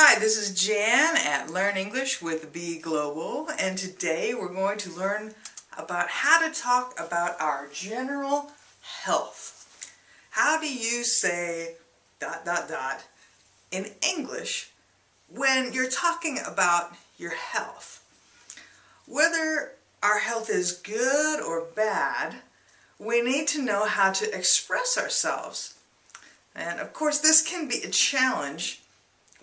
Hi, this is Jan at Learn English with Be Global, and today we're going to learn about how to talk about our general health. How do you say ... in English when you're talking about your health? Whether our health is good or bad, we need to know how to express ourselves. And of course, this can be a challenge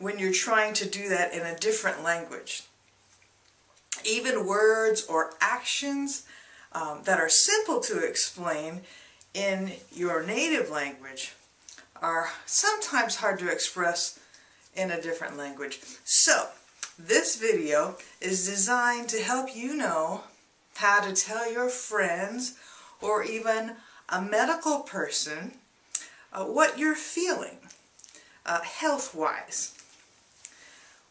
when you're trying to do that in a different language. Even words or actions that are simple to explain in your native language are sometimes hard to express in a different language. So, this video is designed to help you know how to tell your friends or even a medical person what you're feeling health-wise.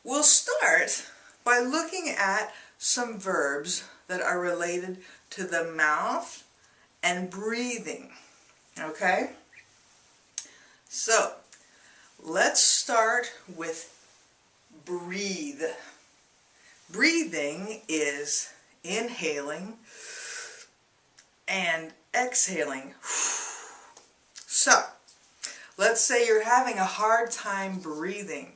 We'll start by looking at some verbs that are related to the mouth and breathing. Okay? So, let's start with breathe. Breathing is inhaling and exhaling. So, let's say you're having a hard time breathing.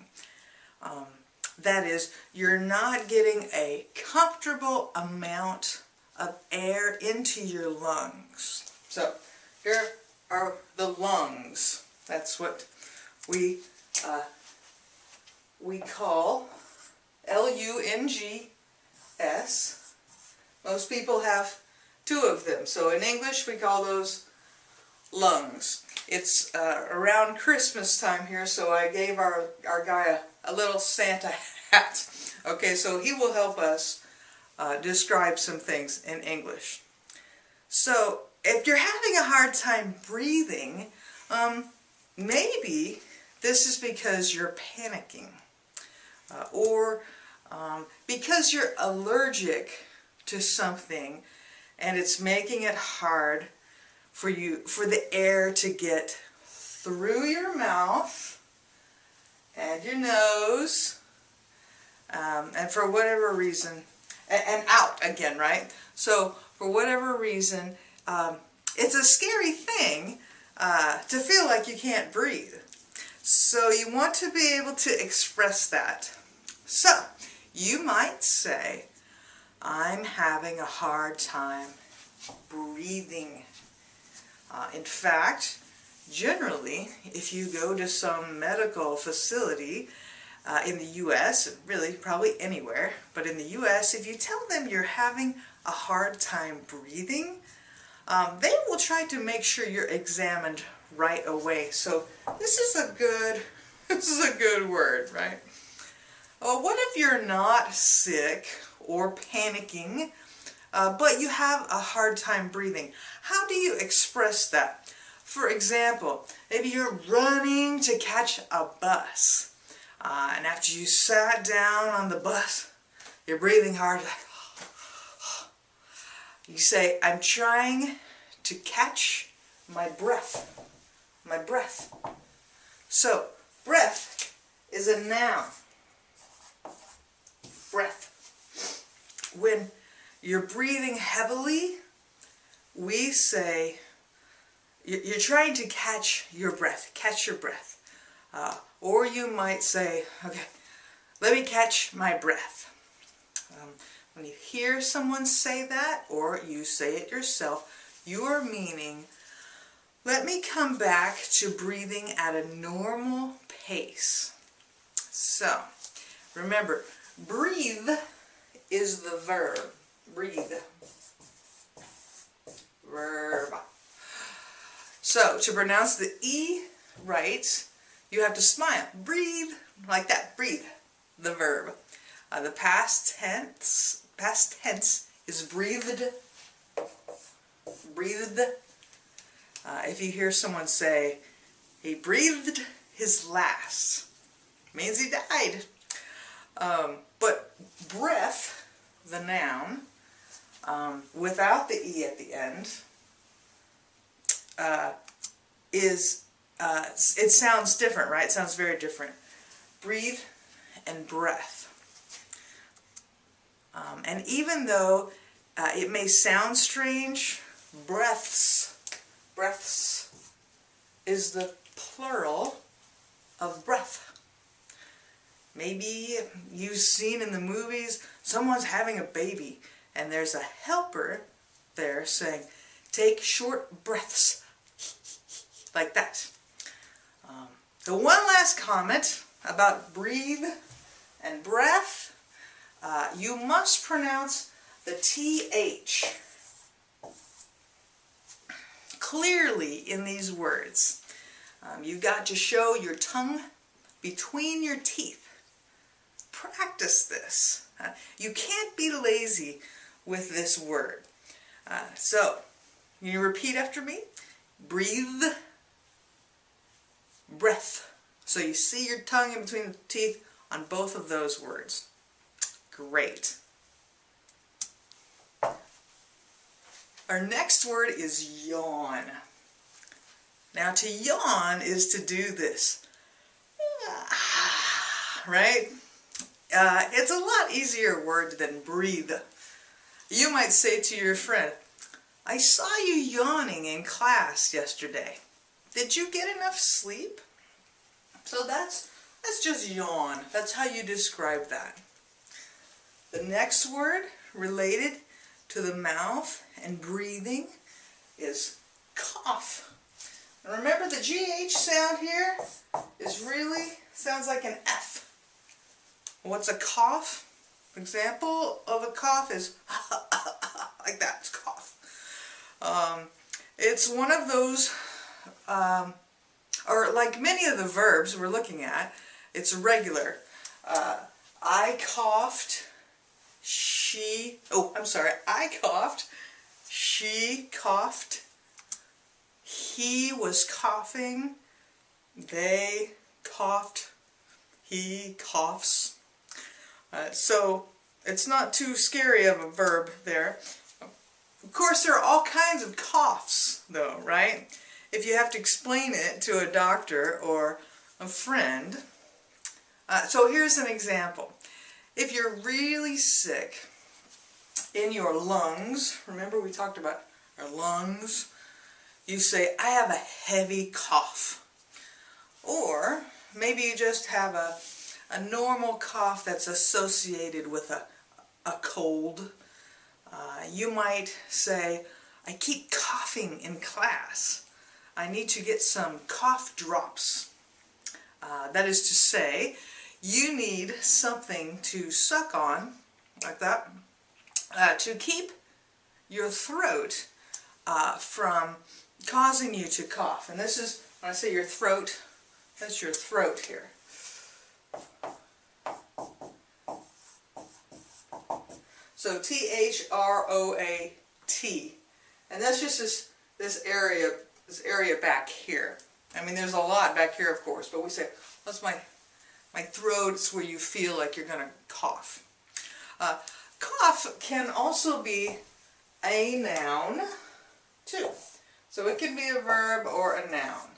That is, you're not getting a comfortable amount of air into your lungs. So, here are the lungs. That's what we call L-U-N-G-S. Most people have two of them. So in English we call those lungs. It's around Christmas time here, so I gave our guy a little Santa hat. Okay, so he will help us describe some things in English. So if you're having a hard time breathing, maybe this is because you're panicking or because you're allergic to something and it's making it hard for the air to get through your mouth and your nose and for whatever reason, and out again, right? So for whatever reason, it's a scary thing to feel like you can't breathe. So you want to be able to express that. So you might say, I'm having a hard time breathing. In fact, generally, if you go to some medical facility in the U.S., really probably anywhere, but in the U.S., if you tell them you're having a hard time breathing, they will try to make sure you're examined right away. So this is a good word, right? What if you're not sick or panicking, but you have a hard time breathing? How do you express that? For example, maybe you're running to catch a bus, and after you sat down on the bus, you're breathing hard, like, you say, I'm trying to catch my breath. My breath. So, breath is a noun. Breath. When you're breathing heavily, we say, you're trying to catch your breath. Catch your breath. Or you might say, okay, let me catch my breath. When you hear someone say that, or you say it yourself, you are meaning, let me come back to breathing at a normal pace. So, remember, breathe is the verb. Breathe. Verb. So, to pronounce the E right, you have to smile. Breathe. Like that. Breathe. The verb. The past tense is breathed. Breathed. If you hear someone say, he breathed his last, means he died. But breath, the noun, without the E at the end, it sounds different, right? It sounds very different. Breathe and breath. And even though it may sound strange, breaths is the plural of breath. Maybe you've seen in the movies someone's having a baby and there's a helper there saying, take short breaths, like that. The one last comment about breathe and breath, you must pronounce the TH clearly in these words. You've got to show your tongue between your teeth. Practice this. You can't be lazy with this word. So, you repeat after me. Breathe, breath. So you see your tongue in between the teeth on both of those words. Great. Our next word is yawn. Now to yawn is to do this. Right? It's a lot easier word than breathe. You might say to your friend, I saw you yawning in class yesterday. Did you get enough sleep? So that's just yawn. That's how you describe that. The next word related to the mouth and breathing is cough. And remember the GH sound here is really sounds like an F. What's a cough? Example of a cough is like that. It's cough. It's one of those, or like many of the verbs we're looking at, it's regular. I coughed. I coughed. She coughed. He was coughing. They coughed. He coughs. So it's not too scary of a verb there. Of course, there are all kinds of coughs, though, right? If you have to explain it to a doctor or a friend. So here's an example. If you're really sick in your lungs, remember we talked about our lungs, you say, I have a heavy cough. Or maybe you just have a normal cough that's associated with a cold. You might say, I keep coughing in class. I need to get some cough drops. That is to say, you need something to suck on, like that, to keep your throat from causing you to cough. And this is, when I say your throat, that's your throat here. So Throat, and that's just this area back here. I mean, there's a lot back here, of course, but we say that's my throat's where you feel like you're going to cough. Cough can also be a noun too. So it can be a verb or a noun.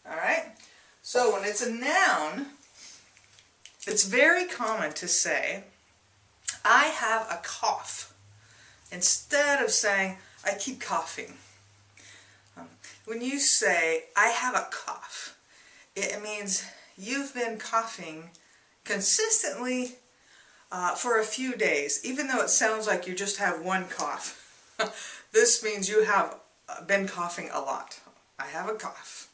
Alright? So when it's a noun, it's very common to say, I have a cough, instead of saying, I keep coughing. When you say, I have a cough, it means you've been coughing consistently for a few days, even though it sounds like you just have one cough. This means you have been coughing a lot. I have a cough.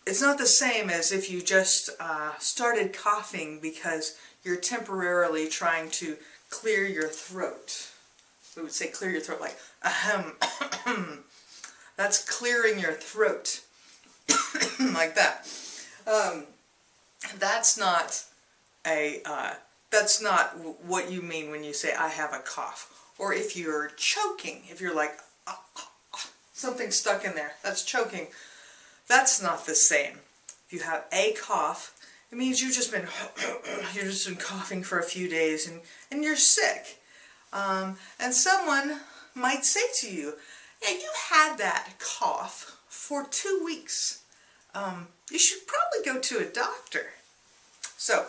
It's not the same as if you just started coughing because you're temporarily trying to clear your throat. We would say clear your throat like ahem. That's clearing your throat like that. That's not what you mean when you say I have a cough. Or if you're choking, if you're like something stuck in there, that's choking. That's not the same. If you have a cough, it means you've just been coughing for a few days and you're sick. And someone might say to you, yeah, you've had that cough for 2 weeks. You should probably go to a doctor. So,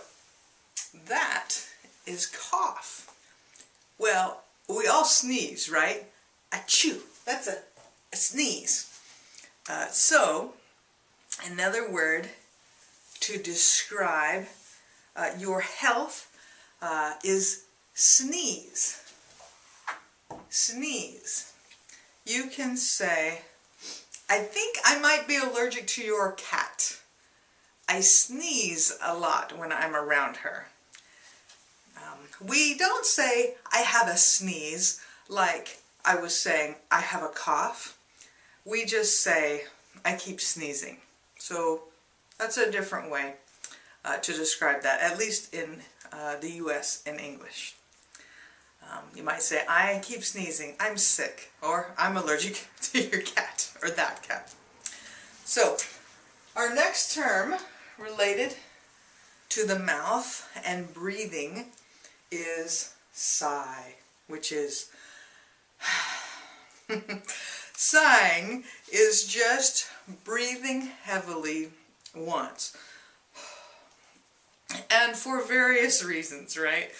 that is cough. Well, we all sneeze, right? Achoo. That's a sneeze. So, another word to describe your health is sneeze. Sneeze. You can say, I think I might be allergic to your cat. I sneeze a lot when I'm around her. We don't say, I have a sneeze, like I was saying, I have a cough. We just say, I keep sneezing. So that's a different way to describe that, at least in the U.S. in English. You might say, I keep sneezing, I'm sick, or I'm allergic to your cat, or that cat. So, our next term related to the mouth and breathing is sigh, which is sighing is just breathing heavily once. And for various reasons, right?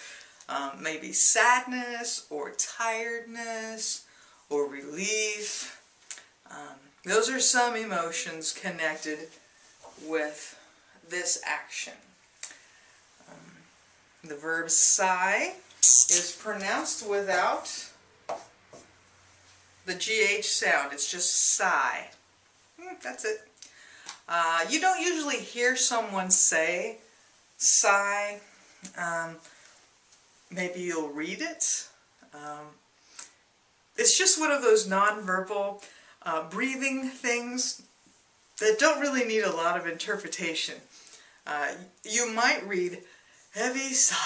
Maybe sadness or tiredness or relief. Those are some emotions connected with this action. The verb sigh is pronounced without the GH sound. It's just sigh. That's it. You don't usually hear someone say sigh. Maybe you'll read it. It's just one of those nonverbal breathing things that don't really need a lot of interpretation. You might read heavy sigh.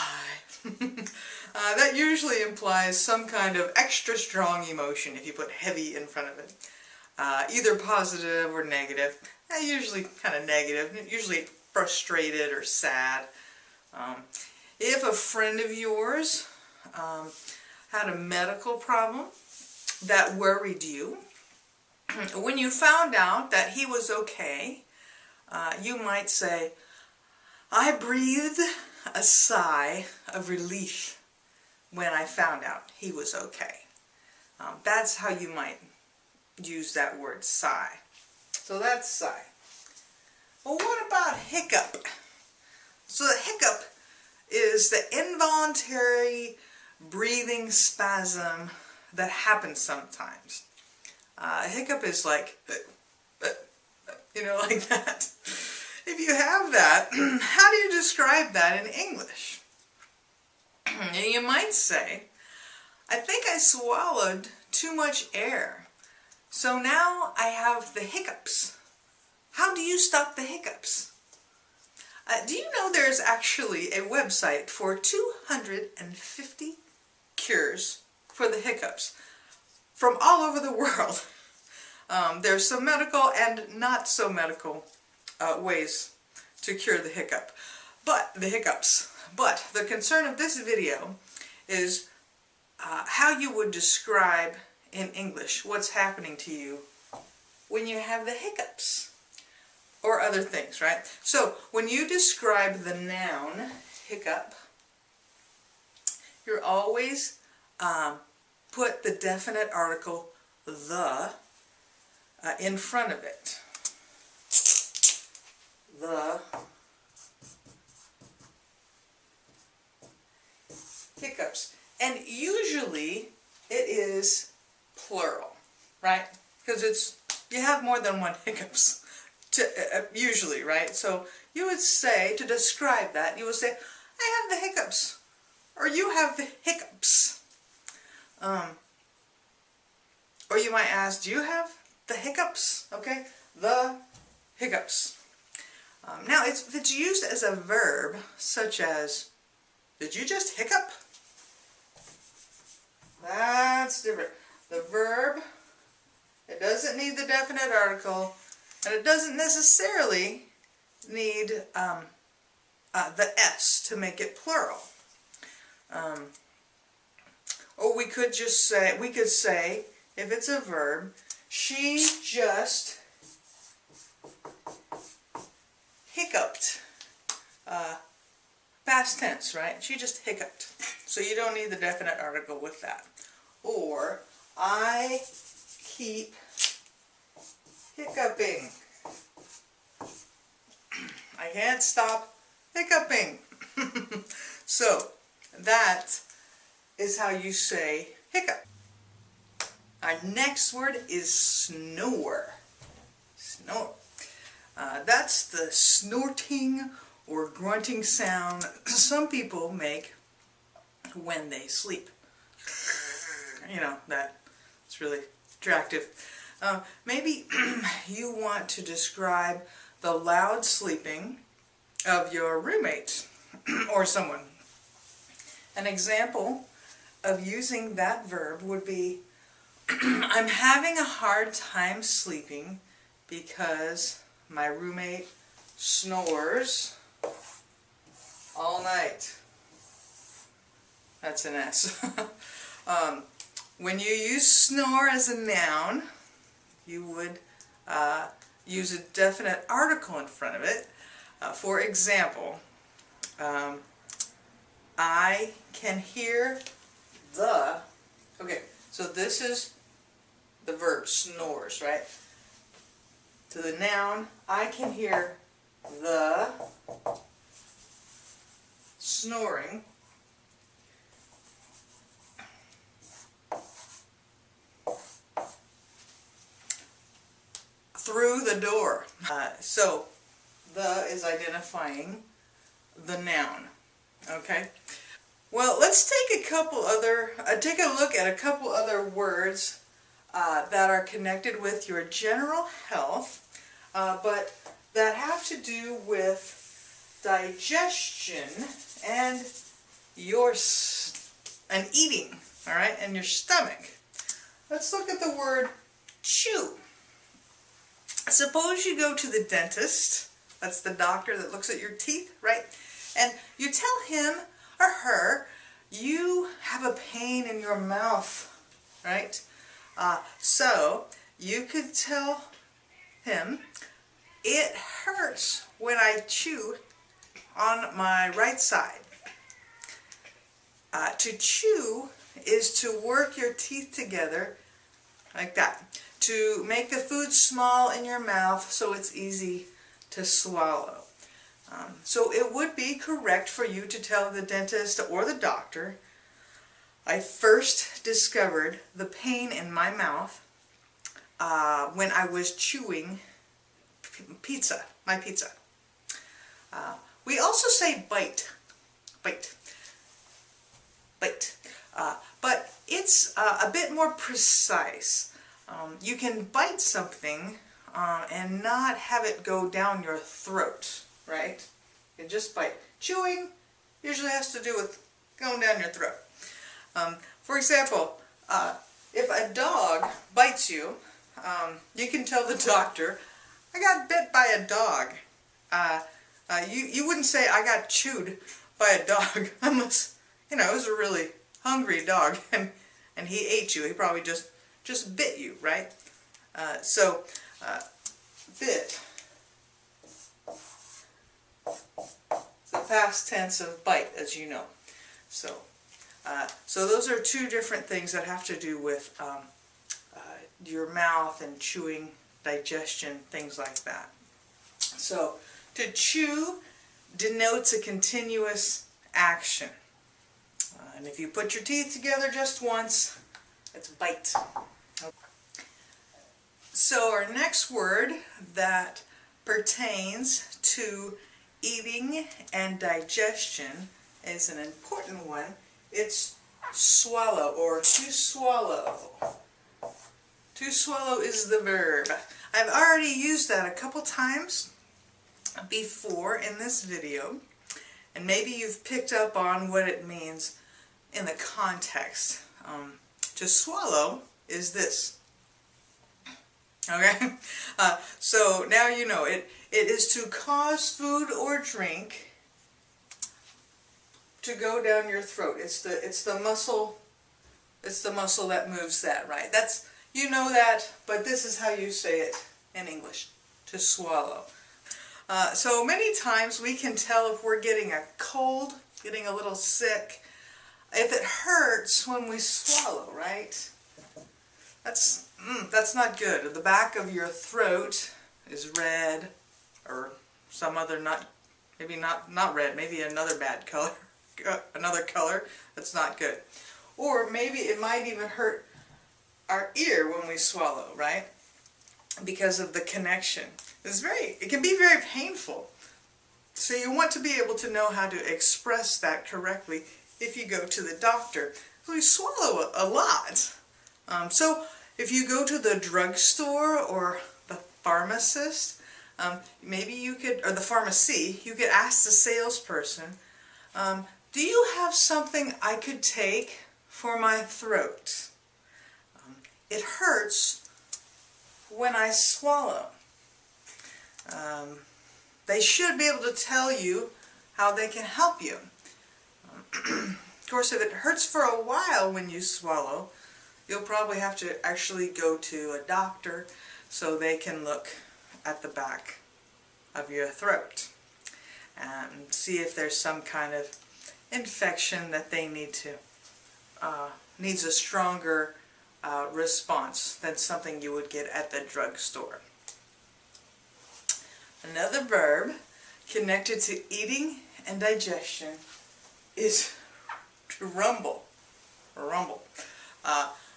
That usually implies some kind of extra strong emotion if you put heavy in front of it. Either positive or negative. Usually kind of negative, usually frustrated or sad. If a friend of yours had a medical problem that worried you, when you found out that he was okay, you might say, I breathed a sigh of relief when I found out he was okay. That's how you might use that word sigh. So that's sigh. Well, what about hiccup? So the hiccup is the involuntary breathing spasm that happens sometimes. A hiccup is like, like that. If you have that, how do you describe that in English? And you might say, I think I swallowed too much air, so now I have the hiccups. How do you stop the hiccups? Do you know there's actually a website for 250 cures for the hiccups from all over the world? There's some medical and not so medical ways to cure the hiccups. But the concern of this video is how you would describe in English what's happening to you when you have the hiccups. Or other things, right? So, when you describe the noun hiccup, you're always put the definite article the in front of it. The hiccups. And usually it is plural, right? Because you have more than one hiccups. Usually, right? So you would say, to describe that, you would say, I have the hiccups. Or you have the hiccups. Or you might ask, do you have the hiccups? Okay? The hiccups. Now, if it's used as a verb, such as, did you just hiccup? That's different. The verb, it doesn't need the definite article. And it doesn't necessarily need the S to make it plural. Or we could say, if it's a verb, she just hiccuped. Past tense, right? She just hiccuped. So you don't need the definite article with that. Or, I keep hiccuping. I can't stop hiccuping. So, that is how you say hiccup. Our next word is snore. Snore. That's the snorting or grunting sound some people make when they sleep. You know, it's really attractive. Maybe you want to describe the loud sleeping of your roommate or someone. An example of using that verb would be, I'm having a hard time sleeping because my roommate snores all night. That's an S. When you use snore as a noun, you would use a definite article in front of it. For example, I can hear the... Okay, so this is the verb snores, right? To the noun, I can hear the snoring through the door. So the is identifying the noun. Okay. Well, let's take take a look at a couple other words that are connected with your general health, but that have to do with digestion and and eating. All right, and your stomach. Let's look at the word chew. Suppose you go to the dentist. That's the doctor that looks at your teeth, right? And you tell him or her you have a pain in your mouth, right? So you could tell him, it hurts when I chew on my right side. To chew is to work your teeth together like that, to make the food small in your mouth so it's easy to swallow. So it would be correct for you to tell the dentist or the doctor, I first discovered the pain in my mouth when I was chewing my pizza. We also say bite, bite, bite, but it's a bit more precise. You can bite something and not have it go down your throat, right? You just bite. Chewing usually has to do with going down your throat. For example, if a dog bites you, you can tell the doctor, I got bit by a dog. You wouldn't say, I got chewed by a dog, unless, it was a really hungry dog, and he ate you. He probably just bit you, right? Bit. It's the past tense of bite, as you know. So those are two different things that have to do with your mouth and chewing, digestion, things like that. So, to chew denotes a continuous action. And if you put your teeth together just once, it's bite. So our next word that pertains to eating and digestion is an important one. It's swallow, or to swallow. To swallow is the verb. I've already used that a couple times before in this video, and maybe you've picked up on what it means in the context. To swallow is this. Okay? So now you know it is to cause food or drink to go down your throat. It's the muscle It's the muscle that moves that, right? That's, you know that, but this is how you say it in English, to swallow. So many times we can tell if we're getting a cold, getting a little sick, if it hurts when we swallow, right? That's not good. The back of your throat is red, or some other maybe not red, maybe another bad color, another color that's not good. Or maybe it might even hurt our ear when we swallow, right? Because of the connection. It can be very painful. So you want to be able to know how to express that correctly if you go to the doctor. We swallow a lot. So if you go to the drugstore or the pharmacist, maybe you could, or the pharmacy, you could ask the salesperson, do you have something I could take for my throat? It hurts when I swallow. They should be able to tell you how they can help you. Of course, if it hurts for a while when you swallow, you'll probably have to actually go to a doctor so they can look at the back of your throat and see if there's some kind of infection that they needs a stronger response than something you would get at the drugstore. Another verb connected to eating and digestion is to rumble.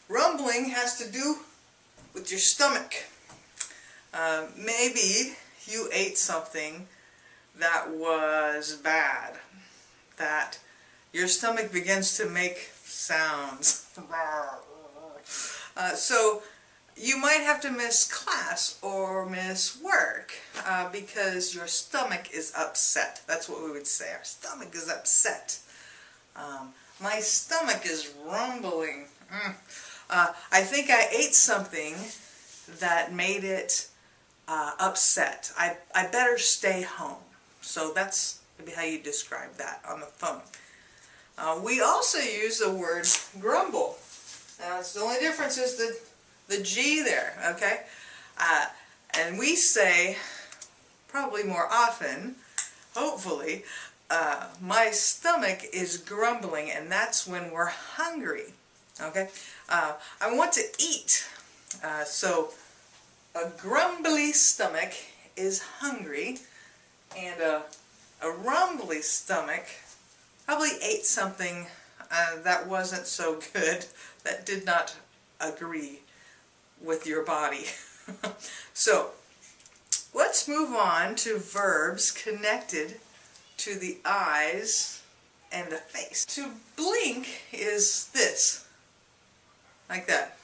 Rumbling has to do with your stomach. Maybe you ate something that was bad, that your stomach begins to make sounds. So you might have to miss class or miss work because your stomach is upset. That's what we would say. Our stomach is upset. My stomach is rumbling. I think I ate something that made it upset. I better stay home. So that's maybe how you describe that on the phone. We also use the word grumble. Now, the only difference is the G there, okay? And we say, probably more often, hopefully, my stomach is grumbling, and that's when we're hungry, okay? I want to eat. So a grumbly stomach is hungry, and a rumbly stomach probably ate something that wasn't so good, that did not agree with your body. So let's move on to verbs connected to the eyes and the face. To blink is this, like that.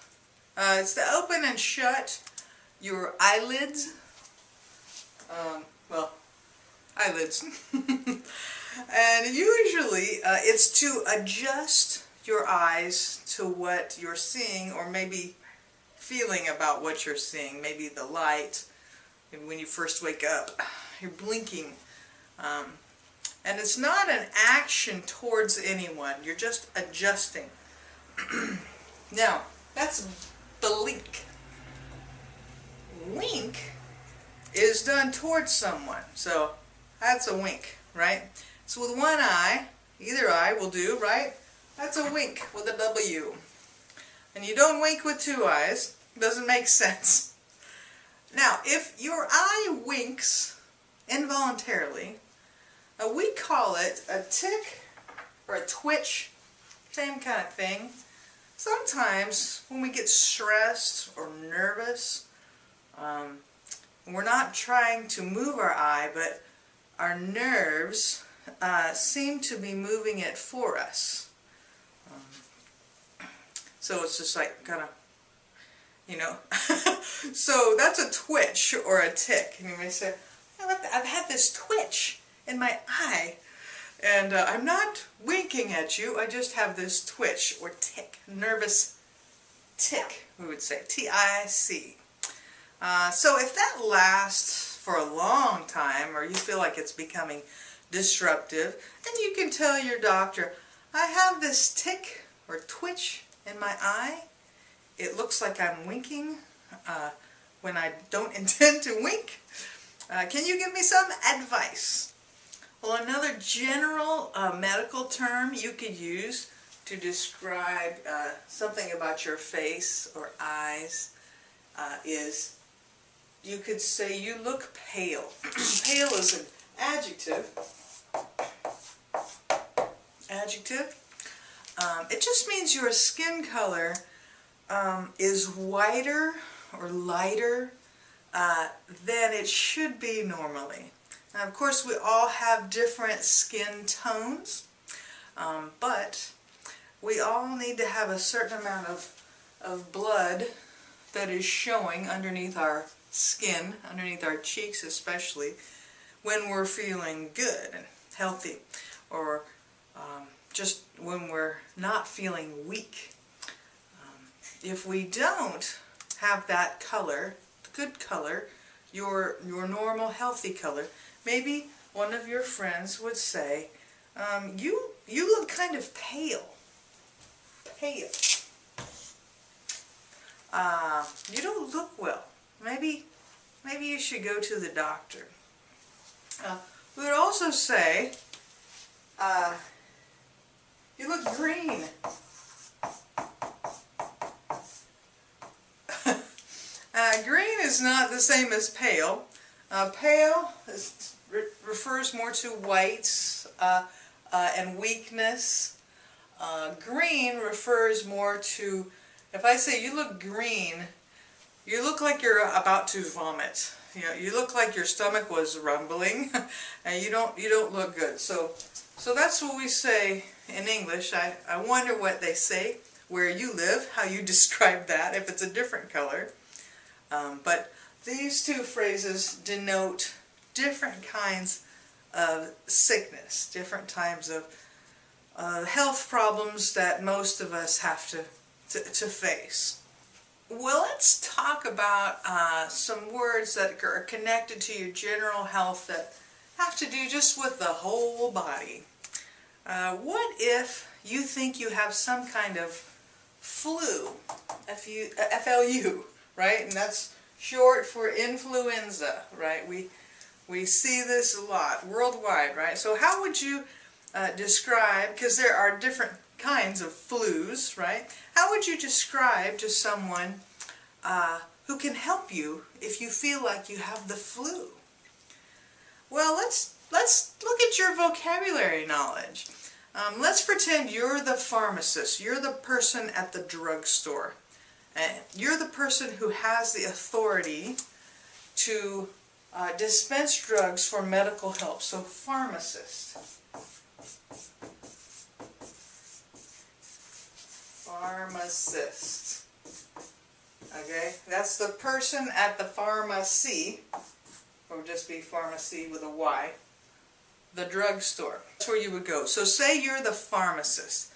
It's to open and shut your eyelids. Eyelids. And usually it's to adjust your eyes to what you're seeing, or maybe feeling about what you're seeing. Maybe the light, and when you first wake up, you're blinking. And it's not an action towards anyone. You're just adjusting. Now, that's blink. Wink is done towards someone. So that's a wink, right? So with one eye, either eye will do, right? That's a wink with a W. And you don't wink with two eyes. It doesn't make sense. Now, if your eye winks involuntarily, we call it a tick or a twitch, same kind of thing. Sometimes when we get stressed or nervous, we're not trying to move our eye, but our nerves seem to be moving it for us. So it's just like kind of, you know. So that's a twitch or a tick. And you may say, I've had this twitch in my eye, and I'm not winking at you, I just have this twitch or tick, nervous tick, we would say, T-I-C. So if that lasts for a long time, or you feel like it's becoming disruptive, then you can tell your doctor, I have this tick or twitch in my eye. It looks like I'm winking when I don't intend to wink. Can you give me some advice? Well, another general medical term you could use to describe something about your face or eyes is, you could say you look pale. Pale is an adjective. It just means your skin color is whiter or lighter than it should be normally. Now, of course, we all have different skin tones, but we all need to have a certain amount of blood that is showing underneath our skin, underneath our cheeks especially, when we're feeling good and healthy, or just when we're not feeling weak. If we don't have that color, good color, your normal healthy color, maybe one of your friends would say, you look kind of pale. Pale. You don't look well. Maybe you should go to the doctor. We would also say, you look green. Green is not the same as pale. Pale refers more to whites and weakness. Green refers more to, if I say you look green, you look like you're about to vomit. You know, you look like your stomach was rumbling, and you don't look good. So that's what we say in English. I wonder what they say where you live, how you describe that, if it's a different color. But these two phrases denote different kinds of sickness, different types of health problems that most of us have to face. Well, let's talk about some words that are connected to your general health that have to do just with the whole body. What if you think you have some kind of flu, FLU, right? And that's short for influenza, right? We see this a lot worldwide, right? So how would you describe, because there are different kinds of flus, right? How would you describe to someone who can help you if you feel like you have the flu? Well, let's look at your vocabulary knowledge. Let's pretend you're the pharmacist. You're the person at the drugstore. You're the person who has the authority to dispense drugs for medical help. So, pharmacist. Pharmacist. Okay, that's the person at the pharmacy, or just be pharmacy with a Y, the drugstore. That's where you would go. So say you're the pharmacist,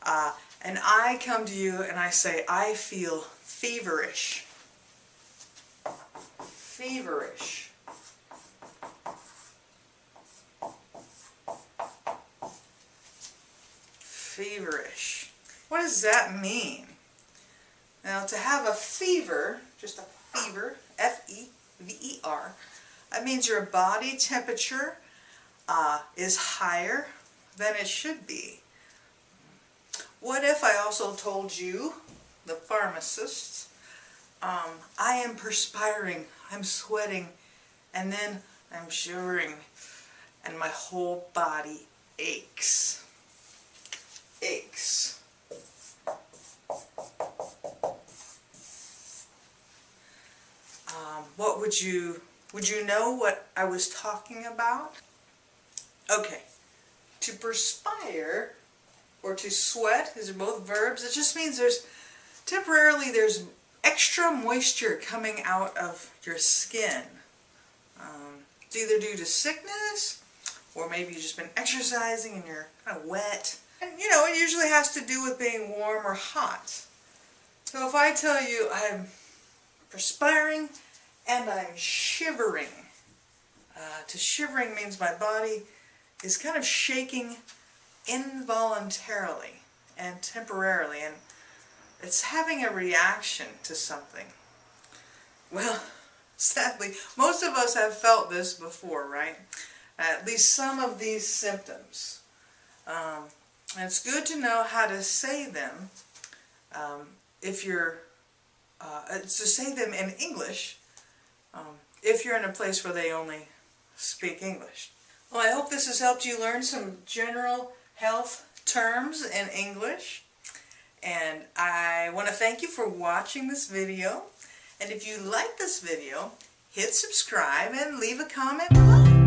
and I come to you and I say, I feel feverish. Feverish. Feverish. What does that mean? Now, to have a fever, just a fever, F-E-V-E-R, that means your body temperature is higher than it should be. What if I also told you, the pharmacist, I am perspiring, I'm sweating, and then I'm shivering, and my whole body aches. Aches. What would you know what I was talking about? Okay, to perspire or to sweat, these are both verbs. It just means there's extra moisture coming out of your skin. It's either due to sickness, or maybe you've just been exercising and you're kind of wet. And you know, it usually has to do with being warm or hot. So if I tell you I'm perspiring and I'm shivering, to shivering means my body is kind of shaking involuntarily and temporarily, and It's having a reaction to something. Well, sadly, most of us have felt this before, right? At least some of these symptoms. And it's good to know how to say them. If you're, to say them in English, if you're in a place where they only speak English. Well, I hope this has helped you learn some general health terms in English. And I want to thank you for watching this video. And if you like this video, hit subscribe and leave a comment below.